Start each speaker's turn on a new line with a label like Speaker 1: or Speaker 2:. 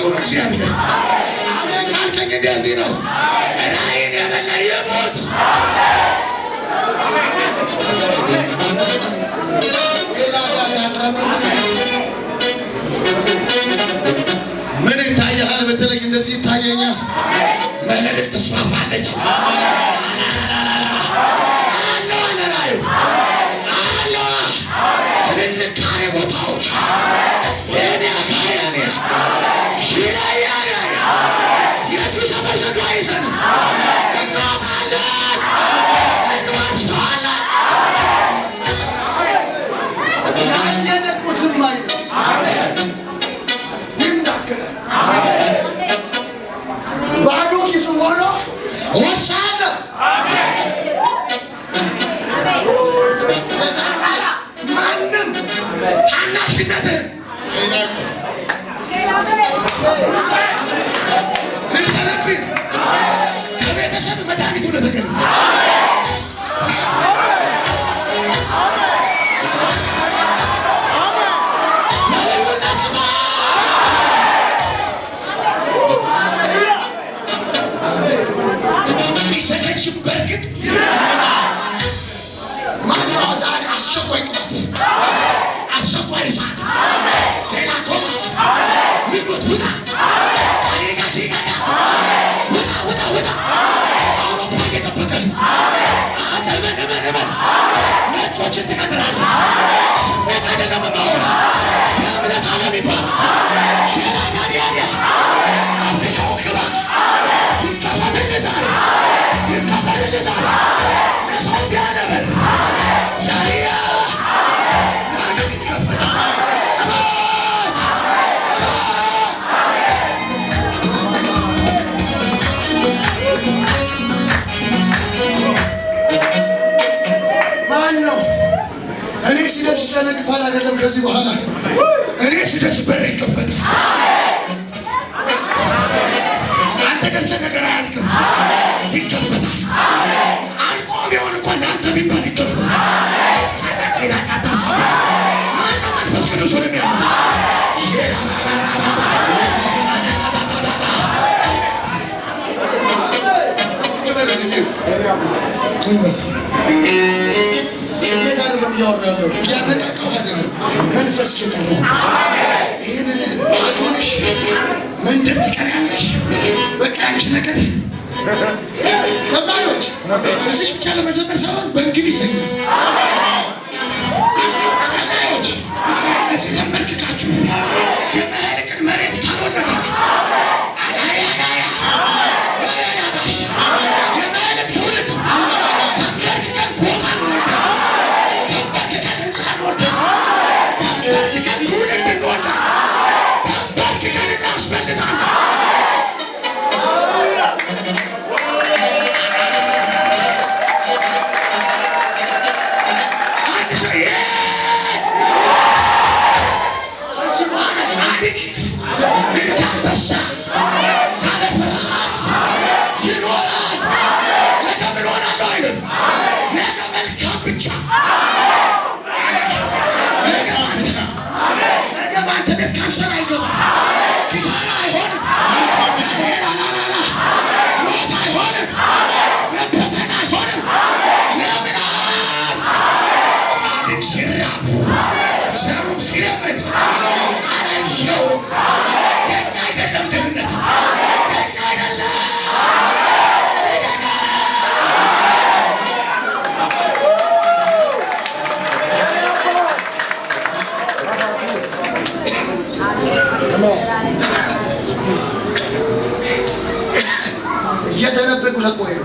Speaker 1: ነው እግዚአብሔር። አሜን ካልከኝ እንደዚህ ነው። ራእይን የበላ ይሙት። ምን ይታያል ብትለኝ እንደዚህ ይታየኛል። መልእክት ተስፋፋለች። ትልልቅ ካሬ ቦታዎች ኢየሱስ አመሰግኖ አይዘንም። እንወጣለን፣ እንወርሰዋለን።
Speaker 2: ባዶ ኪሱ ሆኖ
Speaker 1: እወርሳለሁ። ማንም ታናሽነትህን ልተነብኝ ከቤተሰብ መድኃኒቱ ለተገኘ ሊዘገይ በርግጥ ማነው ዛሬ አስቸኳይ ቅባት፣ አስቸኳይ እሳት፣ ሌላ ኮማ ምኞት ውጣ፣ ውጣ፣ ውጣ። አውሮፓ እየጠበቀች ነው። እመን ነጮችን ትቀጥራለህ። ስሜት አይደለም ማወራ የእምነት ዓለም ይባል ሽናናዲያዲያ አፍሪካው ግባ ይከፈትልህ ዛሬ፣ ይከፈትልህ ዛሬ ለሰው ቢያነበር ያያ ማንም ይከፈታል። ቅባት
Speaker 2: ማን ነው? እኔ ሲደርስ ጨነቅፋል አይደለም። ከዚህ በኋላ
Speaker 1: እኔ ስደርስ በር ይከፈታል። አንተ ደርሰህ ነገር አያልቅም፣ ይከፈታል። አልቆ ቢሆን እንኳን ለአንተ ቢባል ይከፈታል። ቃታሳ ማነው መንፈስ ቅዱስ የሚያመጣ
Speaker 2: ስሜት አይደለም እያወራ ያለው፣ እያነቃቀው አይደለም። መንፈስ እየጠራ ይህንን ባዶንሽ መንደር ትቀሪያለሽ። በቃ አንቺ ነገር ዘማሪዎች እዚች ብቻ ለመዘመር ሳይሆን በእንግሊዝኛ ጸላዮች እዚህ ተንበርክካችሁ የመህልቅን መሬት ካልወለዳችሁ የመህልቅ ትውልድ ተንበርክከን ቦታ እንወልዳለን። ተንበርክከን ህንፃ እንወልዳለን። ተንበርክከን ትውልድ እንወልዳለን። ተንበርክከን እናስበልጣለን። ካንሰር አይገባም፣ ኪሳራ አይሆንም፣ ሞት አይሆንም፣ መበተን አይሆንም። ለምን ጻድቅ ሲራብ ዘሩም ሲለምን አላየውም። የኛ አይደለም ድህነት፣ የኛ አይደለም እየተነበኩ ለቆይ ነው